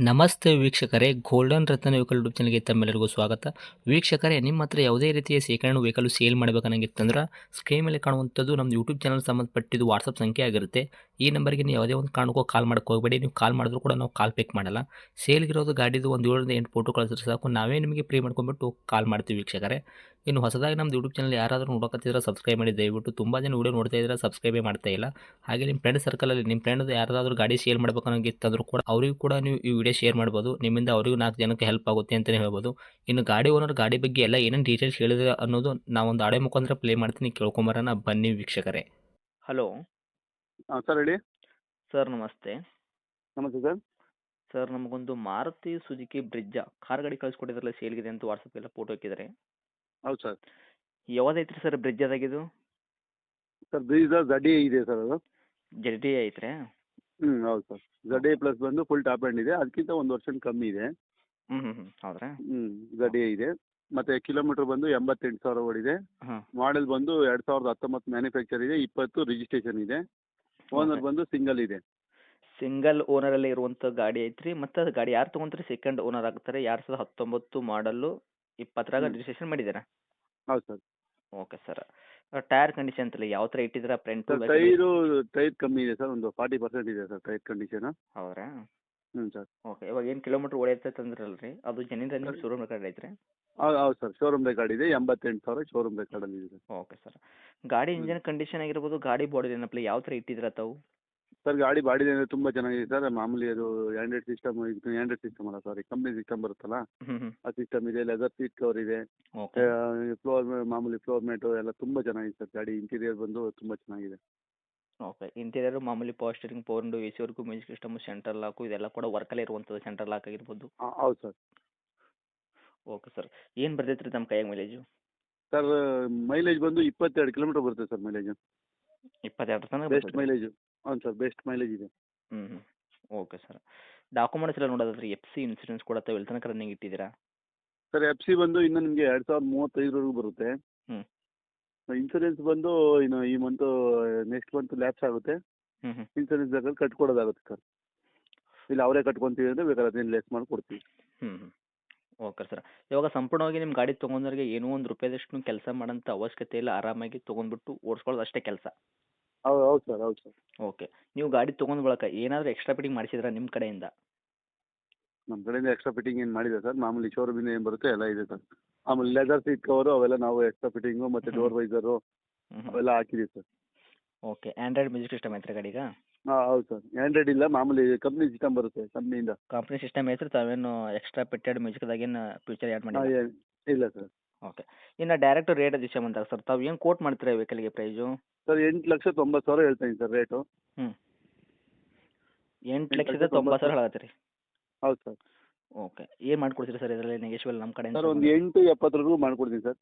ನಮಸ್ತೆ ವೀಕ್ಷಕರೇ, ಗೋಲ್ಡನ್ ರತ್ನ vehicle YouTube ಚಾನಲ್ಗೆ ತಮ್ಮೆಲ್ಲರಿಗೂ ಸ್ವಾಗತ. ವೀಕ್ಷಕರೇ, ನಿಮ್ಮ ಹತ್ರ ಯಾವುದೇ ರೀತಿಯ ಶೇಖರಣೆ ವೆಹಿಕಲ್ ಸೇಲ್ ಮಾಡಬೇಕನ್ನಂಗಿತ್ತಂದ್ರೆ ಸ್ಕ್ರೀನ್ ಮೇಲೆ ಕಾಣುವಂಥದ್ದು ನಮ್ಮ ಯೂಟ್ಯೂಬ್ ಚಾನಲ್ ಸಂಬಂಧಪಟ್ಟಿದ್ದು ವಾಟ್ಸಪ್ ಸಂಖ್ಯೆ ಆಗಿರುತ್ತೆ. ಈ ನಂಬರ್ಗೆ ನೀವು ಯಾವುದೇ ಒಂದು ಕಾರಣಕ್ಕೂ ಕಾಲ್ ಮಾಡೋಕ್ಕೆ ಹೋಗಬೇಡಿ. ನೀವು ಕಾಲ್ ಮಾಡಿದ್ರು ಕೂಡ ನಾವು ಕಾಲ್ ಪಿಕ್ ಮಾಡಲ್ಲ. ಸೇಲ್ಗಿರೋದು ಗಾಡಿದು ಒಂದು 7ರಿಂದ 8 ಫೋಟೋ ಕಳಿಸಿದ್ರೆ ಸಾಕು, ನಾವೇ ನಿಮಗೆ ಪ್ರೀ ಮಾಡ್ಕೊಂಡ್ಬಿಟ್ಟು ಕಾಲ್ ಮಾಡ್ತೀವಿ ವೀಕ್ಷಕರೇ. ಇನ್ನು ಹೊಸದಾಗಿ ನಮ್ಮದು ಯೂಟ್ಯೂಬ್ ಚಾನಲ್ ಯಾರಾದರೂ ನೋಡೋಕತ್ತಿದ್ರೆ ಸಬ್ಸ್ಕ್ರೈಬ್ ಮಾಡಿ ದಯವಿಟ್ಟು. ತುಂಬ ಜನ ವೀಡಿಯೋ ನೋಡ್ತಾ ಇದ್ದಾರೆ, ಸಬ್ಸ್ಕ್ರೈಬೇ ಮಾಡ್ತಾ ಇಲ್ಲ. ಹಾಗೆ ನಿಮ್ಮ ಫ್ರೆಂಡ್ ಸರ್ಕಲಲ್ಲಿ ನಿಮ್ಮ ಫ್ರೆಂಡ್ ಯಾರಾದರೂ ಗಾಡಿ ಸೇಲ್ ಮಾಡಬೇಕನ್ನೋಂಗಿತ್ತಂದ್ರೂ ಕೂಡ ಅವರಿಗೂ ಕೂಡ ನೀವು ಈ ವಿಡಿಯೋ ಶೇರ್ ಮಾಡ್ಬೋದು. ನಿಮ್ಮಿಂದ ಅವರಿಗೂ 4 ಜನಕ್ಕೆ ಹೆಲ್ಪ್ ಆಗುತ್ತೆ ಅಂತಲೇ ಹೇಳ್ಬೋದು. ಇನ್ನು ಗಾಡಿ ಓನರ್ ಗಾಡಿ ಬಗ್ಗೆ ಎಲ್ಲ ಏನೇನು ಡೀಟೇಲ್ಸ್ ಹೇಳಿದ್ರೆ ಅನ್ನೋದು ನಾವೊಂದು ಆಡಿಯೋ ಮುಖಾಂತರ ಪ್ಲೇ ಮಾಡ್ತೀನಿ, ಕೇಳ್ಕೊಂಬರೋಣ ಬನ್ನಿ ವೀಕ್ಷಕರೇ. ಹಲೋ ಹಾಂ ಸರ್ ಹೇಳಿ. ಸರ್, ನಮಸ್ತೆ. ನಮಸ್ತೆ ಸರ್. ಸರ್, ನಮಗೊಂದು ಮಾರುತಿ ಸುಜುಕಿ ಬ್ರಿಜ್ಜಾ ಕಾರ್ ಗಾಡಿ ಕಳಿಸ್ಕೊಟ್ಟಿದ್ರಲ್ಲ, ಸೇಲ್ಗಿದೆ ಅಂತ ವಾಟ್ಸಪ್ಪೆಲ್ಲ ಫೋಟೋ ಹಾಕಿದ್ದಾರೆ. ಹೌದು ಸರ್. ಯಾವ್ದೈತ್ರಿ ಸರ್ ಬ್ರಿಜ್ಜಾದಾಗಿದು? ಸರ್ ಬ್ರೀಝ ZE ಇದೆ ಸರ್ ಅದು. ಜೆಡಿ ಐತ್ರಿ? ಹೌದು ಸರ್. ZE ಪ್ಲಸ್ ಬಂದು ಫುಲ್ ಟಾಪ್ ಎಂಡ್ ಇದೆ, ಅದಕ್ಕಿಂತ ಒಂದು ವರ್ಷನ್ ಕಮ್ಮಿ ಇದೆ. ಹೌದ್ರಾ? ZE ಇದೆ. ಮತ್ತು ಕಿಲೋಮೀಟ್ರ್ ಬಂದು 88,000 ಓಡಿದೆ. ಹಾಂ. ಮಾಡೆಲ್ ಬಂದು 2019 ಮ್ಯಾನುಫ್ಯಾಕ್ಚರ್ ಇದೆ, 20 ರಿಜಿಸ್ಟ್ರೇಷನ್ ಇದೆ. ಓನರ್ ಬಂದು ಸಿಂಗಲ್ ಇದೆ. ಸಿಂಗಲ್ ಓನರಲ್ಲಿ ಇರುವಂಥ ಗಾಡಿ ಐತ್ರಿ. ಮತ್ತು ಅದು ಗಾಡಿ ಯಾರು ತೊಗೊಂತಾರೆ ಸೆಕೆಂಡ್ ಓನರ್ ಆಗ್ತಾರೆ. 2019 ಮಾಡಲ್ಲು, 20ರಾಗ ರಿಜಿಸ್ಟ್ರೇಷನ್ ಮಾಡಿದ್ದೀರಾ? ಹೌದು sir. Okay sir. Tyre condition ಅಂತಲ್ಲ ಯಾವ ಥರ ಇಟ್ಟಿದ್ದೀರಾ? ಫ್ರಂಟು ಸರ್ ಟೈರ್ ಕಮ್ಮಿ ಇದೆ ಸರ್, ಒಂದು 40% ಇದೆ ಸರ್ ಟೈರ್ ಕಂಡೀಷನು. ಹೌದ್ರಾ? ಸರ್. ಓಕೆ. ಇವಾಗ ಏನು ಕಿಲೋಮೀಟ್ರ್ ಓಡೈತೆ ಅಂದ್ರಲ್ಲ ರೀ, ಅದು ಜೆನ್ಯೂನ್ ರನ್ನಿಂಗ್ ಶೋರೂಮ್ ರೆಕಾರ್ಡ್ ಐತ್ರಿ? ಹೌದು ಸರ್, ಶೋರೂಮ್ ರೆಕಾರ್ಡ್ ಇದೆ. 88,000 ಶೋರೂಮ್ ರೆಕಾರ್ಡಲ್ಲಿ ಇದೆ. Okay sir. ಗಾಡಿ ಇಂಜನ್ ಕಂಡೀಷನ್ ಆಗಿರ್ಬೋದು, ಗಾಡಿ ಬಾಡಿ ಏನಪ್ಪಲ್ಲ ಯಾವ ಥರ ಇಟ್ಟಿದ್ದೀರಾ ತಾವು? ಸರ್ ಗಾಡಿ ಬಾಡಿ ತುಂಬ ಚೆನ್ನಾಗಿದೆ ಸರ್. ಮಾಮೂಲಿ ಅದು ಆ್ಯಂಡ್ರಾಯ್ಡ್ ಸಿಸ್ಟಮ್, ಆ್ಯಂಡ್ರಾಯ್ಡ್ ಸಿಸ್ಟಮ್ ಅಲ್ಲ ಸಾರಿ, ಕಂಪ್ನಿ ಸಿಸ್ಟಮ್ ಬರುತ್ತಲ್ಲ ಆ ಸಿಸ್ಟಮ್ ಇದೆ. ಲೆದರ್ ಸೀಟ್ ಕವರ್ ಇದೆ. ಓಕೆ. ಮಾಮೂಲಿ ಫ್ಲೋರ್ ಮ್ಯಾಟು ಎಲ್ಲ ತುಂಬ ಚೆನ್ನಾಗಿದೆ ಸರ್. ಗಾಡಿ ಇಂಟೀರಿಯರ್ ಬಂದು ತುಂಬ ಚೆನ್ನಾಗಿದೆ. ಓಕೆ. ಇಂಟೀರಿಯರು ಮಾಮೂಲಿ power steering, power window, A ಸಿವರೆಗೂ ಮ್ಯೂಸಿಕ್ ಸಿಸ್ಟಮ್, ಸೆಂಟ್ರಲ್ ಲಾಕು ಇದೆಲ್ಲ ಕೂಡ ವರ್ಕಲ್ಲೇ ಇರುವಂಥದ್ದು, ಸೆಂಟ್ರಲ್ ಲಾಕ್ ಆಗಿರ್ಬೋದು. ಹೌದು ಸರ್. Okay sir. ಏನು ಬರ್ತೈತೆ ರೀ ನಮ್ಮ ಕೈಯಾಗ ಮೈಲೇಜು? ಸರ್ ಮೈಲೇಜ್ ಬಂದು 22 ಕಿಲೋಮೀಟರ್ ಬರುತ್ತೆ ಸರ್ ಮೈಲೇಜು. 22 ತನಕ ಬೆಸ್ಟ್ ಬರ್ತೈತೆ? ಮೈಲೇಜು. ಹೌದು ಸರ್, ಬೆಸ್ಟ್ ಮೈಲೇಜ್ ಇದೆ. Okay sir. ಡಾಕ್ಯುಮೆಂಟ್ಸ್ ಎಲ್ಲ ನೋಡೋದಾದ್ರೆ FC ಇನ್ಸೂರೆನ್ಸ್ ಕೂಡ ತಾವು ಎಲ್ಲಿ ತನಕ ರನ್ನಿಂಗ್ ಇಟ್ಟಿದ್ದೀರಾ? ಸರ್ FC ಬಂದು ಇನ್ನು ನಿಮಗೆ 2035ವರೆಗೂ ಬರುತ್ತೆ. ಹ್ಞೂ. ಇನ್ಸೂರೆನ್ಸ್ ಬಂದು ಇನ್ನು ಈ ಮಂತು ನೆಕ್ಸ್ಟ್ ಮಂತ್ ಲ್ಯಾಪ್ಸ್ ಆಗುತ್ತೆ. ಇನ್ಸೂರೆನ್ಸ್ ಬೇಕಾದ್ರೆ ಕಟ್ಕೊಡೋದಾಗುತ್ತೆ ಸರ್. ಇಲ್ಲ ಅವರೇ ಕಟ್ಕೊತೀವಿ ಅಂದರೆ ಬೇಕಾದ್ರೆ ಅದನ್ನ ಲೆಸ್ ಮಾಡಿ ಕೊಡ್ತೀವಿ. Okay sir. ಇವಾಗ ಸಂಪೂರ್ಣವಾಗಿ ನಿಮ್ಮ ಗಾಡಿ ತೊಗೊಂಡವ್ರಿಗೆ ಏನೋ ಒಂದು ರೂಪಾಯಿದಷ್ಟು ಕೆಲಸ ಮಾಡೋಂಥ ಅವಶ್ಯಕತೆ ಇಲ್ಲ, ಆರಾಮಾಗಿ ತೊಗೊಂಡ್ಬಿಟ್ಟು ಓಡಿಸ್ಕೊಳ್ಳೋದು ಅಷ್ಟೇ ಕೆಲಸ. ಹೌದು ಸರ್. ಹೌದು ಸರ್. ಓಕೆ. ನೀವು ಗಾಡಿ ತೊಗೊಂಡ್ ಬಳಕ ಏನಾದರೂ ಎಕ್ಸ್ಟ್ರಾ ಫಿಟ್ಟಿಂಗ್ ಮಾಡಿಸಿದ್ರಾ ನಿಮ್ಮ ಕಡೆಯಿಂದ? ನಮ್ಮ ಕಡೆಯಿಂದ ಎಕ್ಸ್ಟ್ರಾ ಫಿಟ್ಟಿಂಗ್ ಏನು ಮಾಡಿದೆ ಸರ್, ಮಾಮೂಲಿ ಶೋರೂಮಿಂದ ಏನು ಬರುತ್ತೆ ಎಲ್ಲ ಇದೆ ಸರ್. ಆಮೇಲೆ ಲೆದರ್ ಸೀಟ್ ಕವರು ಅವೆಲ್ಲ ನಾವು ಎಕ್ಸ್ಟ್ರಾ ಫಿಟ್ಟಿಂಗು ಮತ್ತು ಡೋರ್ ವೈಸರು ಅವೆಲ್ಲ ಹಾಕಿದ್ದೀವಿ sir. Okay. Android music system ಐತ್ರಿ ಗಾಡಿಗೆ? ಹೌದು ಸರ್. ಆ್ಯಂಡ್ರಾಯ್ಡ್ ಇಲ್ಲ, ಮಾಮೂಲಿ ಕಂಪ್ನಿ ಸಿಸ್ಟಮ್ ಬರುತ್ತೆ ಕಂಪ್ನಿಯಿಂದ. ಕಂಪ್ನಿ ಸಿಸ್ಟಮ್ ಐತ್ರಿ, ತಾವೇನು ಎಕ್ಸ್ಟ್ರಾ ಪೆಟ್ಟೆಡ್ ಮ್ಯೂಸಿಕ್ದಾಗೇನು ಫ್ಯೂಚರ್ ಆ್ಯಡ್ ಮಾಡಿ? ಇಲ್ಲ ಸರ್. ಓಕೆ. ಇನ್ನು ಡೈರೆಕ್ಟ್ ರೇಟ್ ವಿಷಯ ಬಂದಾಗ ಸರ್, ತಾವು ಏನು ಕೋಟ್ ಮಾಡ್ತೀರಾ ವೆಹಿಕಲ್ಗೆ ಪ್ರೈಸು? ಸರ್ 8,90,000 ಹೇಳ್ತಾ ಇದ್ದೀನಿ ಸರ್ ರೇಟು. 8,90,000 ಹೇಳತ್ತೀರಿ? ಹೌದು ಸರ್. ಓಕೆ. ಏನು ಮಾಡ್ಕೊಡ್ತೀರಿ ಸರ್ ಇದರಲ್ಲಿ ನೆಗೆಶ್ವಲ್ ನಮ್ಮ ಕಡೆಯಿಂದ? ಸರ್ ಒಂದು 8,70,ವರೆಗೂ ಮಾಡ್ಕೊಡ್ತೀನಿ ಸರ್.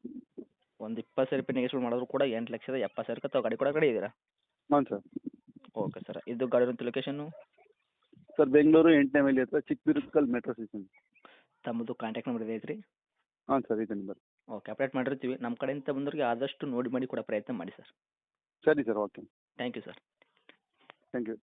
ಒಂದು 20,000 ರೂಪಾಯಿ ನೆಗೆಶ್ವಲ್ ಮಾಡಿದ್ರು ಕೂಡ 8,70,000 ತಾವು ಗಾಡಿ ಕೂಡ ಕಡೆ ಇದ್ದೀರಾ? ಹಾಂ ಸರ್. Okay sir. ಇದು ಗಾಡಿ ಇರೋಂಥ ಲೊಕೇಶನ್ನು? ಸರ್ ಬೆಂಗಳೂರು 8ನೇ ಮೈಲಿ ಹತ್ರ ಚಿಕ್ಕಬಿರುಕಲ್ ಮೆಟ್ರೋ ಸ್ಟೇಷನ್. ತಮ್ಮದು ಕಾಂಟ್ಯಾಕ್ಟ್ ನಂಬರ್ ಐತ್ರಿ? ಹಾಂ ಸರ್, ಇದೆ ನಂಬರ್. ಓಕೆ. ಅಪ್ಡೇಟ್ ಮಾಡಿರ್ತೀವಿ. ನಮ್ಮ ಕಡೆಯಿಂದ ಬಂದವ್ರಿಗೆ ಆದಷ್ಟು ನೋಡಿ ಮಾಡಿ ಕೊಡೋ ಪ್ರಯತ್ನ ಮಾಡಿ ಸರ್. ಸರಿ sir, okay. Thank you sir. Thank you.